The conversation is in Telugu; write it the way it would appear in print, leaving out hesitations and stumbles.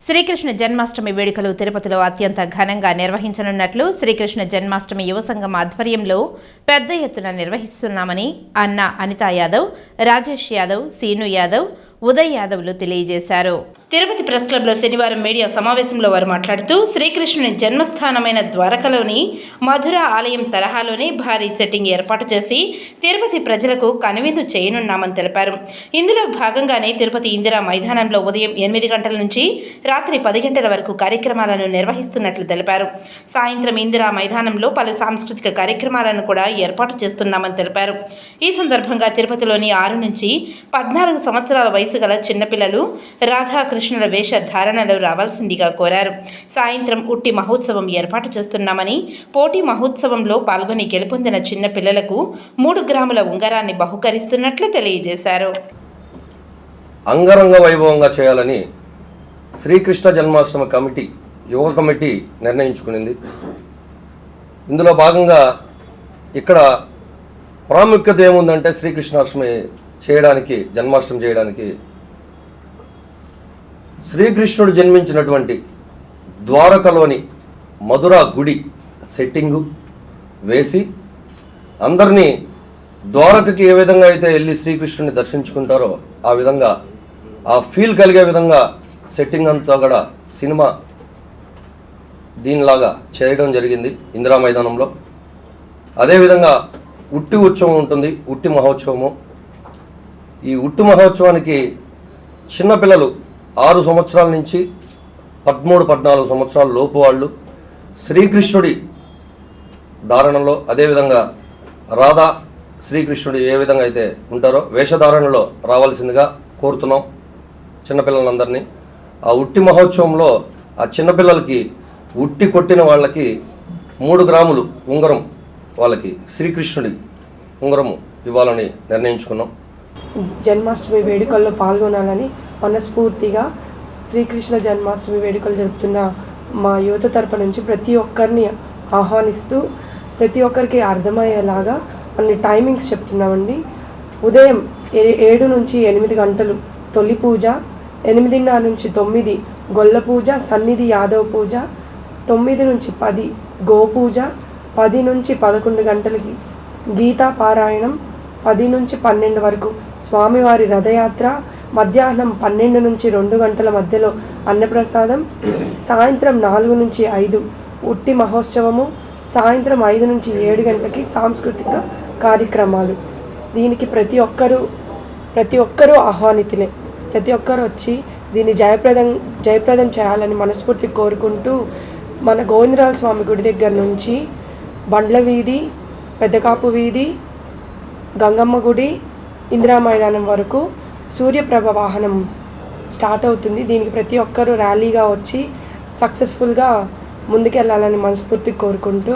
శ్రీకృష్ణ జన్మాష్టమి వేడుకలు తిరుపతిలో అత్యంత ఘనంగా నిర్వహించనున్నట్లు శ్రీకృష్ణ జన్మాష్టమి యువ సంఘం ఆధ్వర్యంలో పెద్ద ఎత్తున నిర్వహిస్తున్నామని అన్న అనితా యాదవ్, రాజేష్ యాదవ్, సీను యాదవ్, ఉదయ్ యాదవ్లు తెలియజేశారు. తిరుపతి ప్రెస్ క్లబ్లో శనివారం మీడియా సమావేశంలో వారు మాట్లాడుతూ శ్రీకృష్ణుని జన్మస్థానమైన ద్వారకలోని మధుర ఆలయం తరహాలోనే భారీ సెట్టింగ్ ఏర్పాటు చేసి తిరుపతి ప్రజలకు కనువిందు చేయనున్నామని తెలిపారు. ఇందులో భాగంగానే తిరుపతి ఇందిరా మైదానంలో ఉదయం 8 గంటల నుంచి రాత్రి 10 గంటల వరకు కార్యక్రమాలను నిర్వహిస్తున్నట్లు తెలిపారు. సాయంత్రం ఇందిరా మైదానంలో పలు సాంస్కృతిక కార్యక్రమాలను కూడా ఏర్పాటు చేస్తున్నామని తెలిపారు. ఈ సందర్భంగా తిరుపతిలోని 6 నుంచి 14 సంవత్సరాల వయసు గల చిన్నపిల్లలు రాధాకృష్ణుల వేష ధారణలో రావాల్సిందిగా కోరారు. సాయంత్రం ఉట్టి మహోత్సవం ఏర్పాటు చేస్తున్నామని, పోటీ మహోత్సవంలో పాల్గొని గెలుపొందిన చిన్న పిల్లలకు 3 గ్రాముల ఉంగరాన్ని బహుకరిస్తున్నట్లు తెలియజేశారు. అంగరంగ వైభవంగా చేయాలని శ్రీకృష్ణ జన్మాష్టమి కమిటీ, యువ కమిటీ నిర్ణయించుకునింది. ఇందులో భాగంగా ఇక్కడ ప్రాముఖ్యత ఏముందంటే శ్రీకృష్ణాష్టమి చేయడానికి, జన్మాష్టమి చేయడానికి శ్రీకృష్ణుడు జన్మించినటువంటి ద్వారకలోని మధుర గుడి సెట్టింగు వేసి అందరినీ ద్వారకకి ఏ విధంగా అయితే వెళ్ళి శ్రీకృష్ణుని దర్శించుకుంటారో ఆ విధంగా ఆ ఫీల్ కలిగే విధంగా సెట్టింగ్ అంతా కూడా సినిమా దీనిలాగా చేయడం జరిగింది ఇందిరా మైదానంలో. అదేవిధంగా ఉట్టి ఉత్సవం ఉంటుంది, ఉట్టి మహోత్సవము. ఈ ఉట్టి మహోత్సవానికి చిన్నపిల్లలు 6 సంవత్సరాల నుంచి 13-14 సంవత్సరాల లోపు వాళ్ళు శ్రీకృష్ణుడి ధారణలో, అదేవిధంగా రాధా శ్రీకృష్ణుడు ఏ విధంగా అయితే ఉంటారో వేషధారణలో రావాల్సిందిగా కోరుతున్నాం చిన్నపిల్లలందరినీ. ఆ ఉట్టి మహోత్సవంలో ఆ చిన్నపిల్లలకి ఉట్టి కొట్టిన వాళ్ళకి 3 గ్రాములు ఉంగరం, వాళ్ళకి శ్రీకృష్ణుడి ఉంగరము ఇవ్వాలని నిర్ణయించుకున్నాం. జన్మాష్టమి వేడుకల్లో పాల్గొనాలని మనస్ఫూర్తిగా శ్రీకృష్ణ జన్మాష్టమి వేడుకలు జరుపుతున్న మా యువత తరపు నుంచి ప్రతి ఒక్కరిని ఆహ్వానిస్తూ ప్రతి ఒక్కరికి అర్థమయ్యేలాగా అన్ని టైమింగ్స్ చెప్తున్నామండి. ఉదయం 7 నుంచి 8 గంటలు తొలి పూజ, 8:30 నుంచి 9 గొల్ల పూజ, సన్నిధి యాదవ్ పూజ, 9 నుంచి 10 గోపూజ, 10 నుంచి 11 గంటలకి గీతా పారాయణం, 10 నుంచి 12 వరకు స్వామివారి రథయాత్ర, మధ్యాహ్నం 12 నుంచి 2 గంటల మధ్యలో అన్నప్రసాదం, సాయంత్రం 4 నుంచి 5 ఉట్టి మహోత్సవము, సాయంత్రం 5 నుంచి 7 గంటలకి సాంస్కృతిక కార్యక్రమాలు. దీనికి ప్రతి ఒక్కరూ ఆహ్వానితులే. ప్రతి ఒక్కరు వచ్చి దీన్ని జయప్రదం చేయాలని మనస్ఫూర్తి కోరుకుంటూ, మన గోవిందరాల స్వామి గుడి దగ్గర నుంచి బండ్ల వీధి, పెద్దకాపు వీధి, గంగమ్మ గుడి, ఇందిరా మైదానం వరకు సూర్యప్రభ వాహనం స్టార్ట్ అవుతుంది. దీనికి ప్రతి ఒక్కరూ ర్యాలీగా వచ్చి సక్సెస్ఫుల్గా ముందుకెళ్ళాలని మనస్ఫూర్తి కోరుకుంటూ